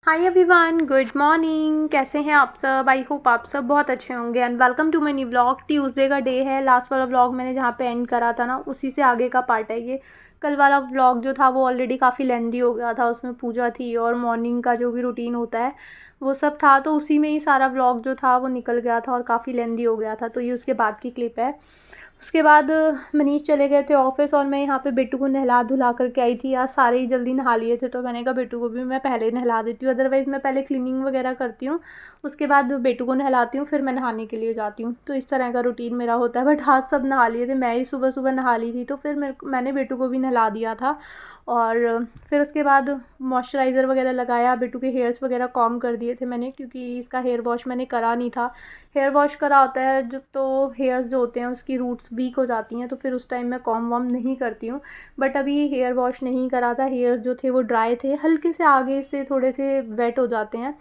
Hi everyone, good morning. कैसे हैं आप सब? आई होप आप सब बहुत अच्छे होंगे and welcome to my new vlog. Tuesday का डे है। लास्ट वाला व्लॉग मैंने जहाँ पे एंड करा था ना, उसी से आगे का पार्ट है ये। कल वाला व्लॉग जो था वो ऑलरेडी काफ़ी लेंदी हो गया था। उसमें पूजा थी और मॉर्निंग का जो भी रूटीन होता है वो सब था, तो उसी में ही सारा व्लॉग जो था वो निकल गया था और काफ़ी लेंदी हो गया था। तो ये उसके बाद की क्लिप है। उसके बाद मनीष चले गए थे ऑफिस और मैं यहाँ पे बेटू को नहला धुला करके आई थी। आज सारे ही जल्दी नहा लिए थे, तो मैंने कहा बेटू को भी मैं पहले नहला देती हूँ। अदरवाइज़ मैं पहले क्लीनिंग वगैरह करती हूँ, उसके बाद बेटू को नहलाती हूँ, फिर मैं नहाने के लिए जाती हूँ। तो इस तरह का रूटीन मेरा होता है। बट आज सब नहा लिए थे, मैं ही सुबह सुबह नहा ली थी, तो फिर मैंने बेटू को भी नहला दिया था। और फिर उसके बाद मॉइस्चराइज़र वगैरह लगाया, बेटू के हेयर्स वगैरह कॉम कर दिए थे मैंने, क्योंकि इसका हेयर वॉश मैंने करा नहीं था। हेयर वॉश करा होता है जो, तो हेयर्स जो होते हैं उसकी रूट्स वीक हो जाती हैं, तो फिर उस टाइम मैं कॉम वॉम नहीं करती हूँ। बट अभी हेयर वॉश नहीं करा था, हेयर्स जो थे वो ड्राई थे, हल्के से आगे से थोड़े से वेट हो जाते हैं,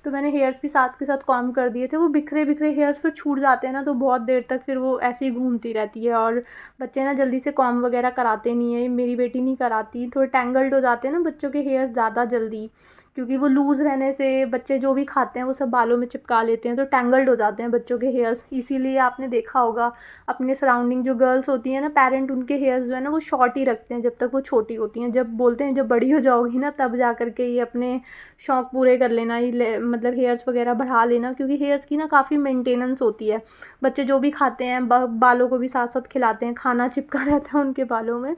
तो मैंने हेयर्स भी साथ के साथ कॉम कर दिए थे। वो बिखरे बिखरे हेयर्स फिर छूट जाते हैं ना, तो बहुत देर तक फिर वो ऐसे ही घूमती रहती है। और बच्चे ना जल्दी से कॉम वगैरह कराते नहीं है, मेरी बेटी नहीं कराती। थोड़े टैंगल्ड हो जाते हैं ना बच्चों के हेयर्स ज़्यादा जल्दी, क्योंकि वो लूज़ रहने से बच्चे जो भी खाते हैं वो सब बालों में चिपका लेते हैं, तो टैंगल्ड हो जाते हैं बच्चों के हेयर्स। इसीलिए आपने देखा होगा अपने सराउंडिंग जो गर्ल्स होती हैं ना, पेरेंट, उनके हेयर्स जो है ना वो शॉर्ट ही रखते हैं जब तक वो छोटी होती हैं। जब बोलते हैं जब बड़ी हो जाओगी ना तब जा कर के ये अपने शौक़ पूरे कर लेना, ये मतलब हेयर्स वगैरह बढ़ा लेना, क्योंकि हेयर्स की ना काफ़ी मेंटेनेंस होती है। बच्चे जो भी खाते हैं बालों को भी साथ साथ खिलाते हैं, खाना चिपका रहता है उनके बालों में,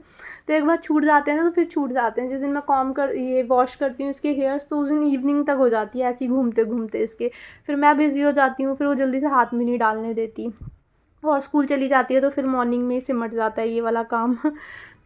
तो एक बार छूट जाते हैं ना तो फिर छूट जाते हैं। जिस दिन मैं कॉम कर ये वॉश करती हूँ इसके हेयर्स, तो उस दिन इवनिंग तक हो जाती है ऐसे ही घूमते घूमते इसके। फिर मैं बिज़ी हो जाती हूँ, फिर वो जल्दी से हाथ भी नहीं डालने देती, और स्कूल चली जाती है तो फिर मॉर्निंग में ही सिमट जाता है ये वाला काम।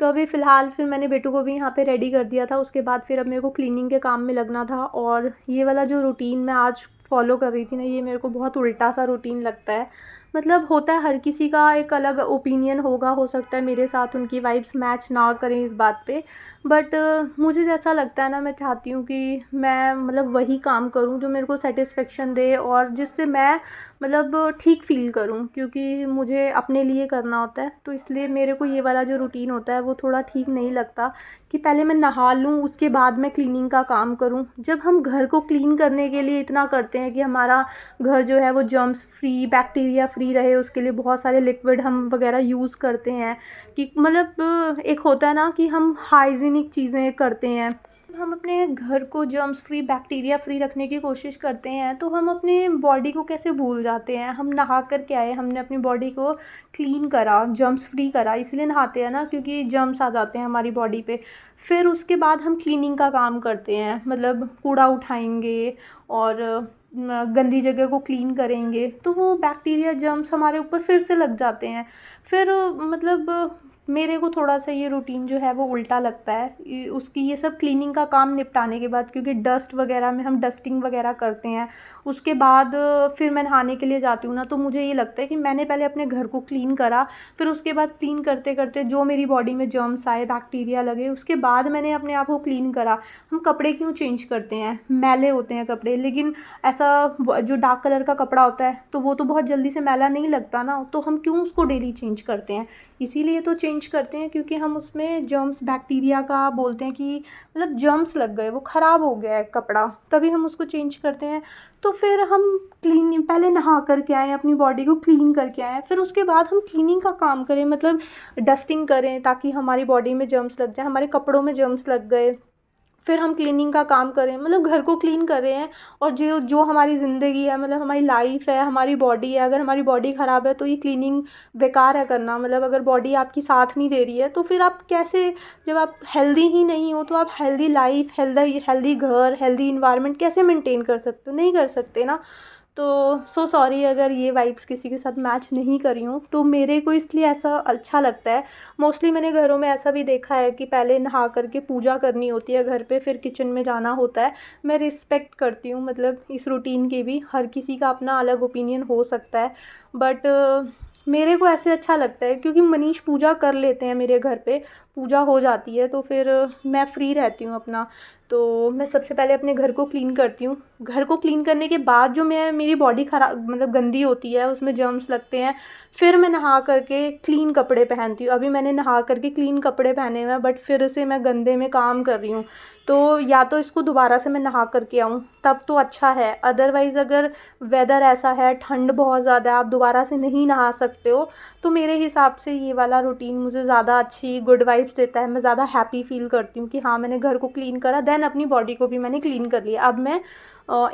तो अभी फ़िलहाल फिर मैंने बेटू को भी यहाँ पे रेडी कर दिया था। उसके बाद फिर अब मेरे को क्लीनिंग के काम में लगना था। और ये वाला जो रूटीन मैं आज फॉलो कर रही थी ना, ये मेरे को बहुत उल्टा सा रूटीन लगता है। मतलब होता है हर किसी का एक अलग ओपिनियन होगा, हो सकता है मेरे साथ उनकी वाइब्स मैच ना करें इस बात पे, बट मुझे जैसा लगता है ना, मैं चाहती हूँ कि मैं मतलब वही काम करूँ जो मेरे को सेटिस्फेक्शन दे और जिससे मैं मतलब ठीक फ़ील करूँ, क्योंकि मुझे अपने लिए करना होता है। तो इसलिए मेरे को ये वाला जो रूटीन होता है वो थोड़ा ठीक नहीं लगता, कि पहले मैं नहा लूँ उसके बाद मैं क्लीनिंग का काम करूँ। जब हम घर को क्लीन करने के लिए इतना करते हैं कि हमारा घर जो है वो जर्म्स फ्री, बैक्टीरिया फ्री रहे, उसके लिए बहुत सारे लिक्विड हम वगैरह यूज़ करते हैं, कि मतलब एक होता है ना कि हम हाइजीनिक चीज़ें करते हैं। हम अपने घर को जर्म्स फ्री, बैक्टीरिया फ्री रखने की कोशिश करते हैं, तो हम अपने बॉडी को कैसे भूल जाते हैं। हम नहा कर के आए, हमने अपनी बॉडी को क्लीन करा, जर्म्स फ्री करा, इसलिए नहाते हैं ना, क्योंकि जर्म्स आ जाते हैं हमारी बॉडी पे। फिर उसके बाद हम क्लीनिंग का काम करते हैं, मतलब कूड़ा उठाएंगे और गंदी जगह को क्लीन करेंगे, तो वो बैक्टीरिया जर्म्स हमारे ऊपर फिर से लग जाते हैं। फिर मतलब मेरे को थोड़ा सा ये रूटीन जो है वो उल्टा लगता है उसकी, ये सब क्लीनिंग का काम निपटाने के बाद, क्योंकि डस्ट वगैरह में हम डस्टिंग वगैरह करते हैं। उसके बाद फिर मैं नहाने के लिए जाती हूँ ना, तो मुझे ये लगता है कि मैंने पहले अपने घर को क्लीन करा, फिर उसके बाद क्लीन करते करते जो मेरी बॉडी में जर्म्स आए, बैक्टीरिया लगे, उसके बाद मैंने अपने आप को क्लीन करा। हम कपड़े क्यों चेंज करते हैं? मैले होते हैं कपड़े, लेकिन ऐसा जो डार्क कलर का कपड़ा होता है तो वो तो बहुत जल्दी से मैला नहीं लगता ना, तो हम क्यों उसको डेली चेंज करते हैं? इसीलिए तो चेंज करते हैं क्योंकि हम उसमें जर्म्स, बैक्टीरिया का बोलते हैं कि मतलब जर्म्स लग गए, वो ख़राब हो गया है कपड़ा, तभी हम उसको चेंज करते हैं। तो फिर हम क्लीन पहले नहा करके आएँ, अपनी बॉडी को क्लीन करके आएँ, फिर उसके बाद हम क्लीनिंग का काम करें, मतलब डस्टिंग करें, ताकि हमारी बॉडी में जर्म्स लग जाए। हमारे कपड़ों में जर्म्स लग गए, फिर हम क्लीनिंग का काम करें, मतलब घर को क्लीन कर रहे हैं। और जो जो हमारी ज़िंदगी है, मतलब हमारी लाइफ है, हमारी बॉडी है, अगर हमारी बॉडी ख़राब है तो ये क्लीनिंग बेकार है करना। मतलब अगर बॉडी आपकी साथ नहीं दे रही है तो फिर आप कैसे, जब आप हेल्दी ही नहीं हो तो आप हेल्दी लाइफ, हेल्दी घर, हेल्दी इन्वायरमेंट कैसे मेंटेन कर सकते हो? नहीं कर सकते ना। तो सो सॉरी अगर ये वाइब्स किसी के साथ मैच नहीं करी हूँ, तो मेरे को इसलिए ऐसा अच्छा लगता है। मोस्टली मैंने घरों में ऐसा भी देखा है कि पहले नहा करके पूजा करनी होती है घर पे, फिर किचन में जाना होता है। मैं रिस्पेक्ट करती हूँ मतलब इस रूटीन की भी, हर किसी का अपना अलग ओपिनियन हो सकता है, बट मेरे को ऐसे अच्छा लगता है, क्योंकि मनीष पूजा कर लेते हैं मेरे घर पे, पूजा हो जाती है तो फिर मैं फ्री रहती हूँ अपना। तो मैं सबसे पहले अपने घर को क्लीन करती हूँ। घर को क्लीन करने के बाद जो मेरी बॉडी ख़राब मतलब गंदी होती है, उसमें जर्म्स लगते हैं, फिर मैं नहा करके क्लीन कपड़े पहनती हूँ। अभी मैंने नहा करके क्लीन कपड़े पहने हुए हैं, बट फिर से मैं गंदे में काम कर रही हूँ। तो या तो इसको दोबारा से मैं नहा करके आऊँ तब तो अच्छा है, अदरवाइज़ अगर वेदर ऐसा है, ठंड बहुत ज़्यादा है, आप दोबारा से नहीं नहा सकते हो, तो मेरे हिसाब से ये वाला रूटीन मुझे ज़्यादा अच्छी गुड वाइब्स देता है। मैं ज़्यादा हैप्पी फ़ील करती हूँ कि हाँ, मैंने घर को क्लीन करा, देन अपनी बॉडी को भी मैंने क्लीन कर लिया। अब मैं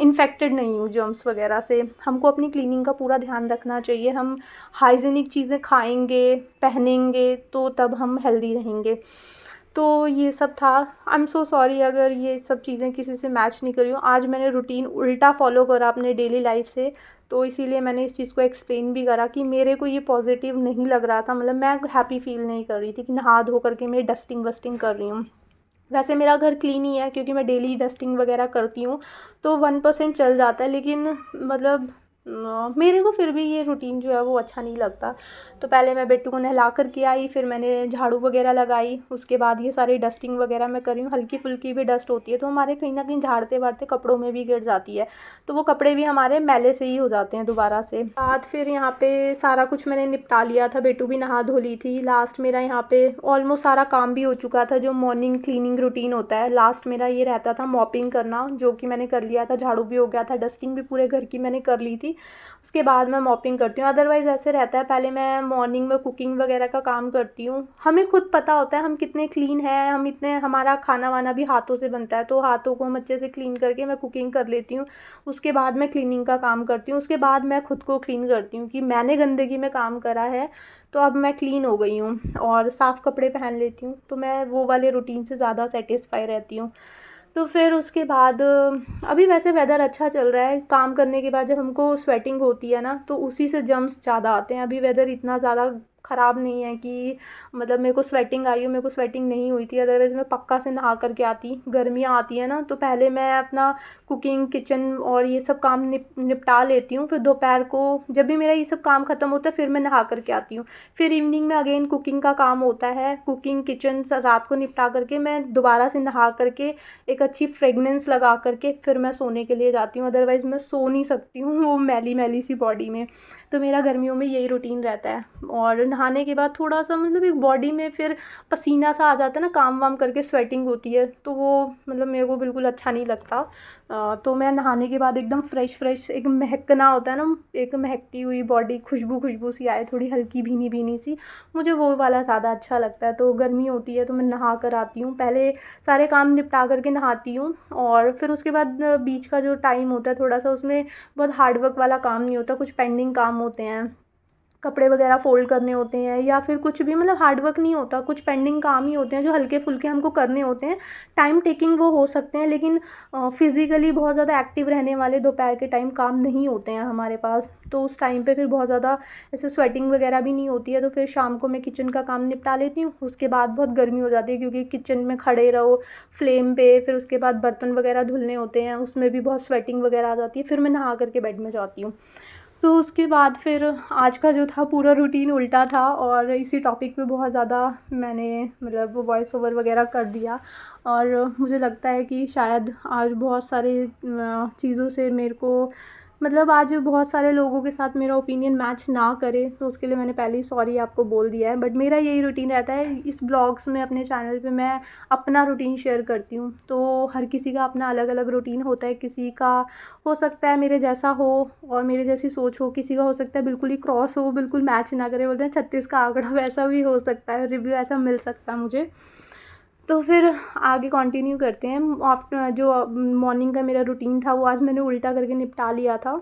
इन्फेक्टेड नहीं हूँ जर्म्स वगैरह से। हमको अपनी क्लीनिंग का पूरा ध्यान रखना चाहिए। हम हाइजीनिक चीज़ें खाएंगे, पहनेंगे, तो तब हम हेल्दी रहेंगे। तो ये सब था। आई एम सो सॉरी अगर ये सब चीज़ें किसी से मैच नहीं कर रही हूँ। आज मैंने रूटीन उल्टा फॉलो करा अपने डेली लाइफ से, तो इसीलिए मैंने इस चीज़ को एक्सप्लेन भी करा कि मेरे को ये पॉजिटिव नहीं लग रहा था। मतलब मैं हैप्पी फील नहीं कर रही थी कि नहा धो करके मैं डस्टिंग वस्टिंग कर रही हूँ। वैसे मेरा घर क्लीन ही है क्योंकि मैं डेली डस्टिंग वगैरह करती हूँ, तो 1% चल जाता है, लेकिन मतलब मेरे को फिर भी ये रूटीन जो है वो अच्छा नहीं लगता। तो पहले मैं बेटू को नहला कर के आई, फिर मैंने झाड़ू वगैरह लगाई, उसके बाद ये सारी डस्टिंग वगैरह मैं कर रही हूँ। हल्की फुल्की भी डस्ट होती है तो हमारे कहीं ना कहीं झाड़ते वाड़ते कपड़ों में भी गिर जाती है, तो वो कपड़े भी हमारे मैले से ही हो जाते हैं दोबारा से। बाद फिर यहाँ पे सारा कुछ मैंने निपटा लिया था, बेटू भी नहा धो ली थी। लास्ट मेरा यहाँ पे ऑलमोस्ट सारा काम भी हो चुका था। जो मॉर्निंग क्लीनिंग रूटीन होता है, लास्ट मेरा ये रहता था मॉपिंग करना, जो कि मैंने कर लिया था। झाड़ू भी हो गया था, डस्टिंग भी पूरे घर की मैंने कर ली थी, उसके बाद मैं मॉपिंग करती हूँ। अदरवाइज़ ऐसे रहता है, पहले मैं मॉर्निंग में कुकिंग वगैरह का काम करती हूँ। हमें खुद पता होता है हम कितने क्लीन हैं, हम इतने, हमारा खाना वाना भी हाथों से बनता है, तो हाथों को हम अच्छे से क्लीन करके मैं कुकिंग कर लेती हूँ। उसके बाद मैं क्लीनिंग का काम करती हूँ, उसके बाद मैं खुद को क्लीन करती हूँ कि मैंने गंदगी में काम करा है, तो अब मैं क्लीन हो गई हूँ और साफ़ कपड़े पहन लेती हूँ। तो मैं वो वाले रूटीन से ज़्यादा सेटिस्फाई रहती हूँ। तो फिर उसके बाद अभी वैसे वेदर अच्छा चल रहा है। काम करने के बाद जब हमको स्वेटिंग होती है ना, तो उसी से जर्म्स ज़्यादा आते हैं। अभी वेदर इतना ज़्यादा ख़राब नहीं है कि मतलब मेरे को स्वेटिंग आई हो, मेरे को स्वेटिंग नहीं हुई थी, अदरवाइज़ मैं पक्का से नहा करके आती। गर्मियाँ आती हैं ना, तो पहले मैं अपना कुकिंग, किचन और ये सब काम निपटा लेती हूँ। फिर दोपहर को जब भी मेरा ये सब काम ख़त्म होता है, फिर मैं नहा करके आती हूँ। फिर इवनिंग में अगेन कुकिंग का काम होता है। कुकिंग, किचन रात को निपटा करके मैं दोबारा से नहा करके एक अच्छी फ्रेगनेंस लगा करके फिर मैं सोने के लिए जाती हूँ। अदरवाइज़ मैं सो नहीं सकती हूँ वो मैली मैली सी बॉडी में। तो मेरा गर्मियों में यही रूटीन रहता है। और नहाने के बाद थोड़ा सा मतलब एक बॉडी में फिर पसीना सा आ जाता है ना, काम वाम करके स्वेटिंग होती है, तो वो मतलब मेरे को बिल्कुल अच्छा नहीं लगता। तो मैं नहाने के बाद एकदम फ्रेश एक महकना होता है ना, एक महकती हुई बॉडी, खुशबू सी आए, थोड़ी हल्की भीनी भीनी सी, मुझे वो वाला ज़्यादा अच्छा लगता है। तो गर्मी होती है तो मैं नहा कर आती हूँ, पहले सारे काम निपटा करके नहाती हूँ। और फिर उसके बाद बीच का जो टाइम होता है थोड़ा सा, उसमें बहुत हार्ड वर्क वाला काम नहीं होता, कुछ पेंडिंग काम होते हैं, कपड़े वगैरह फ़ोल्ड करने होते हैं, या फिर कुछ भी मतलब हार्ड वर्क नहीं होता, कुछ पेंडिंग काम ही होते हैं जो हल्के फुल्के हमको करने होते हैं। टाइम टेकिंग वो हो सकते हैं, लेकिन फिज़िकली बहुत ज़्यादा एक्टिव रहने वाले दोपहर के टाइम काम नहीं होते हैं हमारे पास। तो उस टाइम पे फिर बहुत ज़्यादा ऐसे स्वेटिंग वगैरह भी नहीं होती है। तो फिर शाम को मैं किचन का काम निपटा लेती हूँ। उसके बाद बहुत गर्मी हो जाती है क्योंकि किचन में खड़े रहो फ्लेम पे, फिर उसके बाद बर्तन वगैरह धुलने होते हैं, उसमें भी बहुत स्वेटिंग वगैरह आ जाती है। फिर मैं नहा करके बेड में जाती हूँ। तो उसके बाद फिर आज का जो था पूरा रूटीन उल्टा था, और इसी टॉपिक पे बहुत ज़्यादा मैंने मतलब वॉइस ओवर वगैरह कर दिया। और मुझे लगता है कि शायद आज बहुत सारे चीज़ों से मेरे को मतलब आज बहुत सारे लोगों के साथ मेरा ओपिनियन मैच ना करे, तो उसके लिए मैंने पहले ही सॉरी आपको बोल दिया है। बट मेरा यही रूटीन रहता है। इस ब्लॉग्स में अपने चैनल पे मैं अपना रूटीन शेयर करती हूँ, तो हर किसी का अपना अलग अलग रूटीन होता है। किसी का हो सकता है मेरे जैसा हो और मेरे जैसी सोच हो, किसी का हो सकता है बिल्कुल ही क्रॉस हो, बिल्कुल मैच ना करे, बोलते हैं 36 का आंकड़ा, वैसा भी हो सकता है, रिव्यू ऐसा मिल सकता है मुझे। तो फिर आगे कंटिन्यू करते हैं। आफ्टर जो मॉर्निंग का मेरा रूटीन था वो आज मैंने उल्टा करके निपटा लिया था,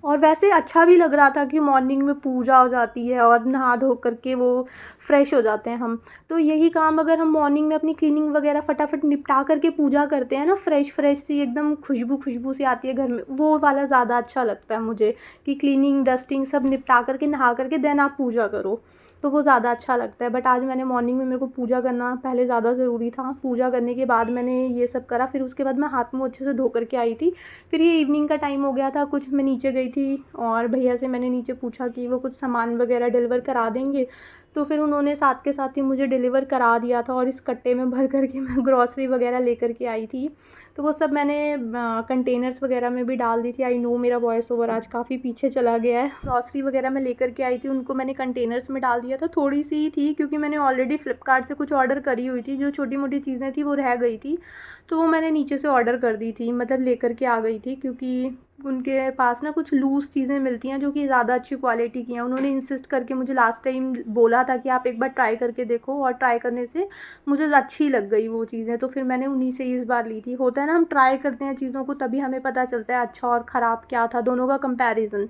और वैसे अच्छा भी लग रहा था कि मॉर्निंग में पूजा हो जाती है और नहा धो करके वो फ्रेश हो जाते हैं हम। तो यही काम अगर हम मॉर्निंग में अपनी क्लीनिंग वगैरह फटाफट निपटा करके पूजा करते हैं ना, फ्रेश सी एकदम खुशबू सी आती है घर में, वो वाला ज़्यादा अच्छा लगता है मुझे कि क्लीनिंग डस्टिंग सब निपटा करके नहा करके देन आप पूजा करो। तो वो ज़्यादा अच्छा लगता है। बट आज मैंने मॉर्निंग में, मेरे को पूजा करना पहले ज़्यादा ज़रूरी था, पूजा करने के बाद मैंने ये सब करा, फिर उसके बाद मैं हाथ मुँह अच्छे से धो करके आई थी। फिर ये इवनिंग का टाइम हो गया था कुछ, मैं नीचे गई थी और भैया से मैंने नीचे पूछा कि वो कुछ सामान वगैरह डिलीवर करा देंगे, तो फिर उन्होंने साथ के साथ ही मुझे डिलीवर करा दिया था और इस कट्टे में भर कर के मैं ग्रॉसरी वगैरह लेकर के आई थी। तो वो सब मैंने कंटेनर्स वगैरह में भी डाल दी थी। आई नो मेरा वॉइस ओवर आज काफ़ी पीछे चला गया है। ग्रॉसरी वगैरह मैं लेकर के आई थी, उनको मैंने कंटेनर्स में डाल दिया था। थोड़ी सी ही थी क्योंकि मैंने ऑलरेडी फ्लिपकार्ट से कुछ ऑर्डर करी हुई थी, जो छोटी मोटी चीज़ें थी वो रह गई थी, तो वो मैंने नीचे से ऑर्डर कर दी थी, मतलब लेकर के आ गई थी, क्योंकि उनके पास ना कुछ लूज़ चीज़ें मिलती हैं जो कि ज़्यादा अच्छी क्वालिटी की हैं। उन्होंने इंसिस्ट करके मुझे लास्ट टाइम बोला था कि आप एक बार ट्राई करके देखो, और ट्राई करने से मुझे अच्छी लग गई वो चीज़ें, तो फिर मैंने उन्हीं से इस बार ली थी। होता है ना, हम ट्राई करते हैं चीज़ों को तभी हमें पता चलता है अच्छा और ख़राब क्या था, दोनों का कंपैरिजन।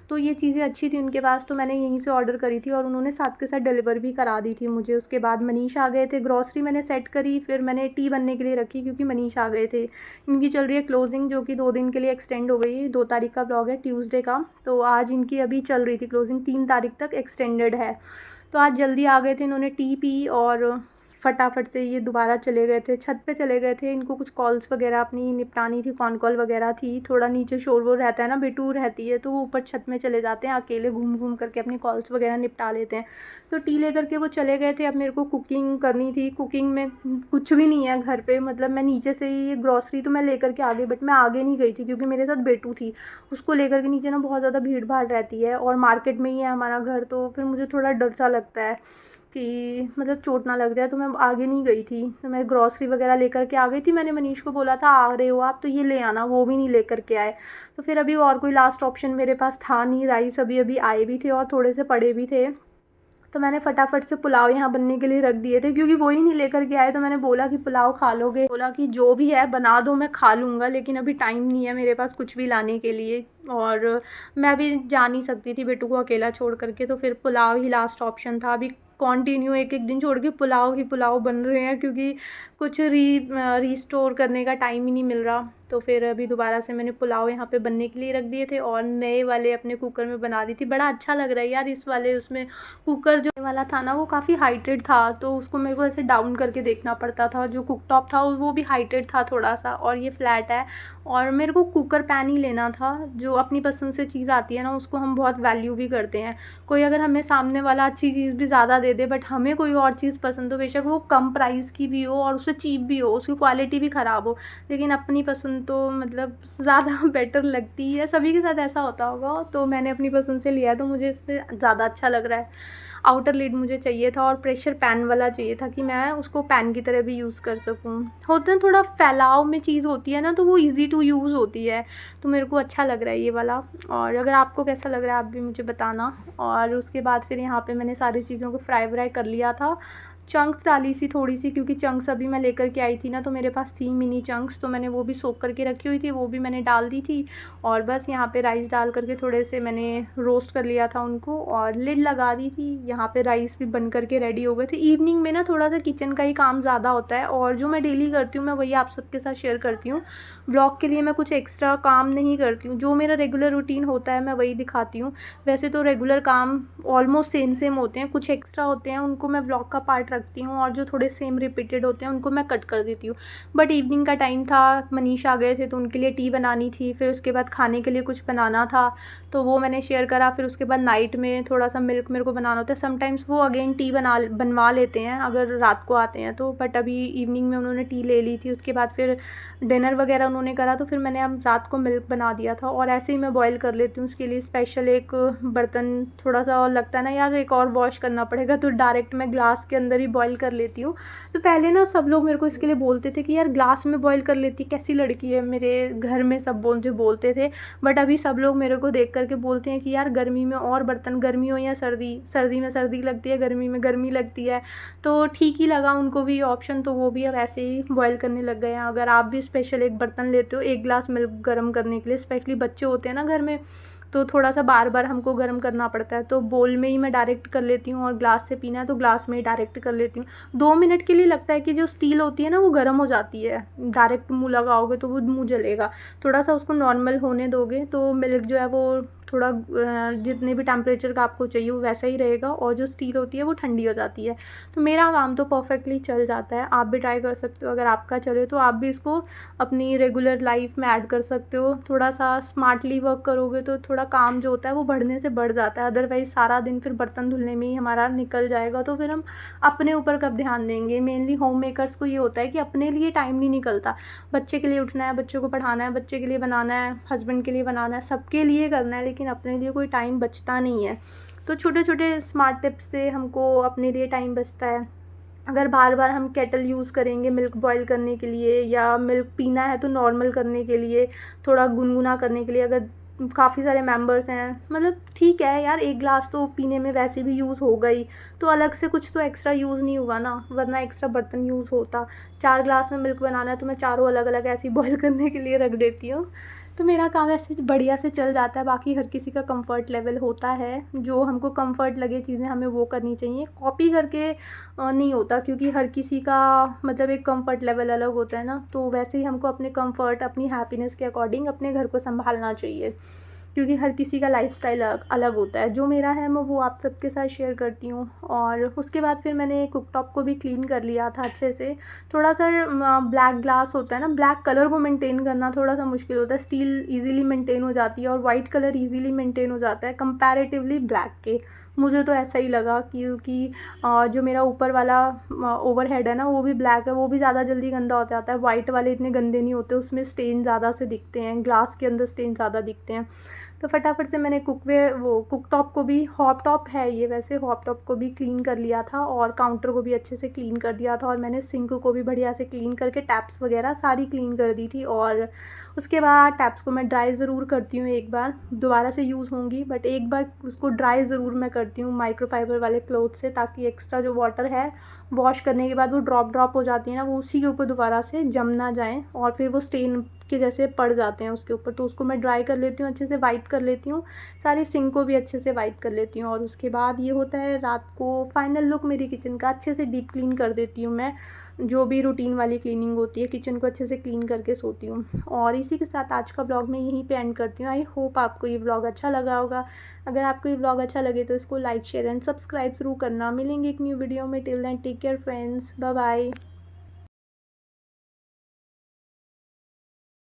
तो ये चीज़ें अच्छी थी उनके पास, तो मैंने यहीं से ऑर्डर करी थी और उन्होंने साथ के साथ डिलीवर भी करा दी थी मुझे। उसके बाद मनीष आ गए थे, ग्रॉसरी मैंने सेट करी, फिर मैंने टी बनने के लिए रखी क्योंकि मनीष आ गए थे। इनकी चल रही है क्लोजिंग, जो कि 2 दिन के लिए एक्सटेंड हो गई है। 2 तारीख का व्लॉग है, ट्यूसडे का, तो आज इनकी अभी चल रही थी क्लोजिंग, 3 तारीख तक एक्सटेंडेड है। तो आज जल्दी आ गए थे, इन्होंने टी पी और फटाफट से ये दोबारा चले गए थे, छत पे चले गए थे। इनको कुछ कॉल्स वगैरह अपनी निपटानी थी, कॉन कॉल वगैरह थी। थोड़ा नीचे शोर वोर रहता है ना, बिटू रहती है, तो वो ऊपर छत में चले जाते हैं, अकेले घूम घूम करके अपनी कॉल्स वगैरह निपटा लेते हैं। तो टी लेकर के वो चले गए थे। अब मेरे को कुकिंग करनी थी। कुकिंग में कुछ भी नहीं है घर पे, मतलब मैं नीचे से ही ग्रॉसरी तो मैं लेकर के आ गई, बट मैं आगे नहीं गई थी क्योंकि मेरे साथ बेटू थी। उसको लेकर के नीचे ना बहुत ज़्यादा भीड़ भाड़ रहती है और मार्केट में ही है हमारा घर, तो फिर मुझे थोड़ा डर सा लगता है कि मतलब चोट ना लग जाए, तो मैं आगे नहीं गई थी। तो मैं ग्रॉसरी वगैरह लेकर के आ गई थी। मैंने मनीष को बोला था आ रहे हो आप तो ये ले आना, वो भी नहीं लेकर के आए। तो फिर अभी और कोई लास्ट ऑप्शन मेरे पास था नहीं। राइस अभी अभी आए भी थे और थोड़े से पड़े भी थे, तो मैंने फटाफट से पुलाव यहाँ बनने के लिए रख दिए थे, क्योंकि वो ही नहीं लेकर के आए। तो मैंने बोला कि पुलाव खा लोगे, बोला कि जो भी है बना दो, मैं खा लूँगा, लेकिन अभी टाइम नहीं है मेरे पास कुछ भी लाने के लिए, और मैं भी जा नहीं सकती थी बेटू को अकेला छोड़ करके। तो फिर पुलाव ही लास्ट ऑप्शन था। अभी कंटिन्यू एक एक दिन छोड़ के पुलाव ही पुलाव बन रहे हैं, क्योंकि कुछ रीस्टोर करने का टाइम ही नहीं मिल रहा। तो फिर अभी दोबारा से मैंने पुलाव यहाँ पे बनने के लिए रख दिए थे और नए वाले अपने कुकर में बना रही थी। बड़ा अच्छा लग रहा है यार इस वाले, उसमें कुकर जो वाला था ना वो काफ़ी हाइटेड था, तो उसको मेरे को ऐसे डाउन करके देखना पड़ता था। जो कुकटॉप था वो भी हाइटेड था थोड़ा सा, और ये फ्लैट है। और मेरे को कुकर पैन ही लेना था। जो अपनी पसंद से चीज़ आती है ना, उसको हम बहुत वैल्यू भी करते हैं। कोई अगर हमें सामने वाला अच्छी चीज़ भी ज़्यादा दे दे, बट हमें कोई और चीज़ पसंद हो, बेशक वो कम प्राइस की भी हो और उससे चीप भी हो, उसकी क्वालिटी भी ख़राब हो, लेकिन अपनी पसंद तो मतलब ज़्यादा बेटर लगती है। सभी के साथ ऐसा होता होगा। तो मैंने अपनी पसंद से लिया, तो मुझे इस पर ज़्यादा अच्छा लग रहा है। आउटर लिड मुझे चाहिए था और प्रेशर पैन वाला चाहिए था कि मैं उसको पैन की तरह भी यूज़ कर सकूँ। होता है थोड़ा फैलाव में चीज़ होती है ना, तो वो ईज़ी टू यूज़ होती है। तो मेरे को अच्छा लग रहा है ये वाला, और अगर आपको कैसा लग रहा है आप भी मुझे बताना। और उसके बाद फिर यहाँ पे मैंने सारी चीज़ों को फ्राई व्राई कर लिया था। चंक्स डाली थी थोड़ी सी, क्योंकि चंक्स अभी मैं लेकर के आई थी ना, तो मेरे पास थी मिनी चंक्स, तो मैंने वो भी सोक करके रखी हुई थी, वो भी मैंने डाल दी थी। और बस यहाँ पे राइस डाल करके थोड़े से मैंने रोस्ट कर लिया था उनको और लिड लगा दी थी। यहाँ पे राइस भी बन करके रेडी हो गए थे। इवनिंग में ना थोड़ा सा किचन का ही काम ज़्यादा होता है, और जो मैं डेली करती हूँ मैं वही आप सबके साथ शेयर करती हूँ। व्लॉग के लिए मैं कुछ एक्स्ट्रा काम नहीं करती हूँ, जो मेरा रेगुलर रूटीन होता है मैं वही दिखाती हूँ। वैसे तो रेगुलर काम ऑलमोस्ट सेम सेम होते हैं, कुछ एक्स्ट्रा होते हैं उनको मैं व्लॉग का पार्ट रखती हूँ, और जो थोड़े सेम रिपीटेड होते हैं उनको मैं कट कर देती हूँ। बट इवनिंग का टाइम था, मनीष आ गए थे, तो उनके लिए टी बनानी थी, फिर उसके बाद खाने के लिए कुछ बनाना था, तो वो मैंने शेयर करा। फिर उसके बाद नाइट में थोड़ा सा मिल्क मेरे को बनाना होता है। समटाइम्स वो अगेन टी बनवा लेते हैं अगर रात को आते हैं तो, बट अभी इवनिंग में उन्होंने टी ले ली थी। उसके बाद फिर डिनर वगैरह उन्होंने करा, तो फिर मैंने अब रात को मिल्क बना दिया था, और ऐसे ही मैं बॉईल कर लेती हूँ। उसके लिए स्पेशल एक बर्तन थोड़ा सा और लगता है ना यार, एक और वॉश करना पड़ेगा, तो डायरेक्ट मैं ग्लास के अंदर ही बॉईल कर लेती हूँ। तो पहले ना सब लोग मेरे को इसके लिए बोलते थे कि यार ग्लास में बॉईल कर लेती, कैसी लड़की है, मेरे घर में सब मुझे बोलते थे। बट अभी सब लोग मेरे को देख करके बोलते हैं कि यार गर्मी में और बर्तन, गर्मी हो या सर्दी, सर्दी में सर्दी लगती है, गर्मी में गर्मी लगती है, तो ठीक ही लगा उनको भी ऑप्शन, तो वो भी अब ऐसे ही बॉईल करने लग गए हैं। अगर आप भी स्पेशल एक बर्तन लेते हो एक गिलास मिल्क गर्म करने के लिए, स्पेशली बच्चे होते हैं ना घर में, तो थोड़ा सा बार बार हमको गर्म करना पड़ता है। तो बोल में ही मैं डायरेक्ट कर लेती हूँ, और ग्लास से पीना है तो ग्लास में ही डायरेक्ट कर लेती हूँ। 2 मिनट के लिए लगता है कि जो स्टील होती है ना वो गर्म हो जाती है, डायरेक्ट मुँह लगाओगे तो वो मुँह जलेगा। थोड़ा सा उसको नॉर्मल होने दोगे तो मिल्क जो है वो थोड़ा जितने भी टेम्परेचर का आपको चाहिए वो वैसा ही रहेगा, और जो स्टील होती है वो ठंडी हो जाती है। तो मेरा काम तो परफेक्टली चल जाता है। आप भी ट्राई कर सकते हो, अगर आपका चले तो आप भी इसको अपनी रेगुलर लाइफ में ऐड कर सकते हो। थोड़ा सा स्मार्टली वर्क करोगे तो थोड़ा काम जो होता है वो बढ़ने से बढ़ जाता है, अदरवाइज़ सारा दिन फिर बर्तन धुलने में ही हमारा निकल जाएगा, तो फिर हम अपने ऊपर कब ध्यान देंगे। मेनली होम मेकर्स को ये होता है कि अपने लिए टाइम नहीं निकलता। बच्चे के लिए उठना है, बच्चों को पढ़ाना है, बच्चे के लिए बनाना है, हस्बैंड के लिए बनाना है, सबके लिए करना है, लेकिन अपने लिए कोई टाइम बचता नहीं है। तो छोटे छोटे स्मार्ट टिप्स से हमको अपने लिए टाइम बचता है। अगर बार बार हम केटल यूज़ करेंगे मिल्क बॉईल करने के लिए, या मिल्क पीना है तो नॉर्मल करने के लिए, थोड़ा गुनगुना करने के लिए, अगर काफ़ी सारे मेंबर्स हैं, मतलब ठीक है यार, एक ग्लास तो पीने में वैसे भी यूज़ हो गई, तो अलग से कुछ तो एक्स्ट्रा यूज़ नहीं हुआ ना, वरना एक्स्ट्रा बर्तन यूज़ होता। 4 ग्लास में मिल्क बनाना है तो मैं चारों अलग अलग ऐसे ही बॉईल करने के लिए रख देती हूँ। तो मेरा काम ऐसे बढ़िया से चल जाता है। बाकी हर किसी का कंफर्ट लेवल होता है, जो हमको कंफर्ट लगे चीज़ें हमें वो करनी चाहिए, कॉपी करके नहीं होता, क्योंकि हर किसी का मतलब एक कंफर्ट लेवल अलग होता है ना। तो वैसे ही हमको अपने कंफर्ट, अपनी हैप्पीनेस के अकॉर्डिंग अपने घर को संभालना चाहिए, क्योंकि हर किसी का लाइफस्टाइल अलग होता है। जो मेरा है मैं वो आप सबके साथ शेयर करती हूँ। और उसके बाद फिर मैंने कुकटॉप को भी क्लीन कर लिया था अच्छे से। थोड़ा सा ब्लैक ग्लास होता है ना, ब्लैक कलर को मेंटेन करना थोड़ा सा मुश्किल होता है। स्टील इजीली मेंटेन हो जाती है और वाइट कलर इजीली मेंटेन हो जाता है कंपैरेटिवली ब्लैक के। मुझे तो ऐसा ही लगा, क्योंकि जो मेरा ऊपर वाला ओवरहेड है ना वो भी ब्लैक है, वो भी ज़्यादा जल्दी गंदा हो जाता है। वाइट वाले इतने गंदे नहीं होते, उसमें स्टेन ज़्यादा से दिखते हैं, ग्लास के अंदर स्टेन ज़्यादा दिखते हैं। तो फटाफट से मैंने कुकटॉप को भी, हॉप टॉप है ये वैसे, हॉप टॉप को भी क्लीन कर लिया था, और काउंटर को भी अच्छे से क्लीन कर दिया था, और मैंने सिंक को भी बढ़िया से क्लीन करके टैप्स वगैरह सारी क्लीन कर दी थी। और उसके बाद टैप्स को मैं ड्राई ज़रूर करती हूँ, एक बार दोबारा से यूज़ होंगी, बट एक बार उसको ड्राई ज़रूर मैं करती हूँ माइक्रोफाइबर वाले क्लॉथ से, ताकि एक्स्ट्रा जो वाटर है वॉश करने के बाद वो ड्रॉप हो जाती है ना, वो उसी के ऊपर दोबारा से जम ना जाए, और फिर वो स्टेन के जैसे पड़ जाते हैं उसके ऊपर। तो उसको मैं ड्राई कर लेती हूँ, अच्छे से वाइप कर लेती हूँ, सारी सिंक को भी अच्छे से वाइप कर लेती हूँ। और उसके बाद ये होता है रात को फाइनल लुक मेरी किचन का, अच्छे से डीप क्लीन कर देती हूँ मैं। जो भी रूटीन वाली क्लीनिंग होती है, किचन को अच्छे से क्लीन करके सोती हूँ। और इसी के साथ आज का ब्लॉग मैं यहीं पे एंड करती हूँ। आई होप आपको ये ब्लॉग अच्छा लगा होगा। अगर आपको ये ब्लॉग अच्छा लगे तो इसको लाइक, शेयर एंड सब्सक्राइब ज़रूर करना। मिलेंगे एक न्यू वीडियो में। Till then take care friends, bye bye.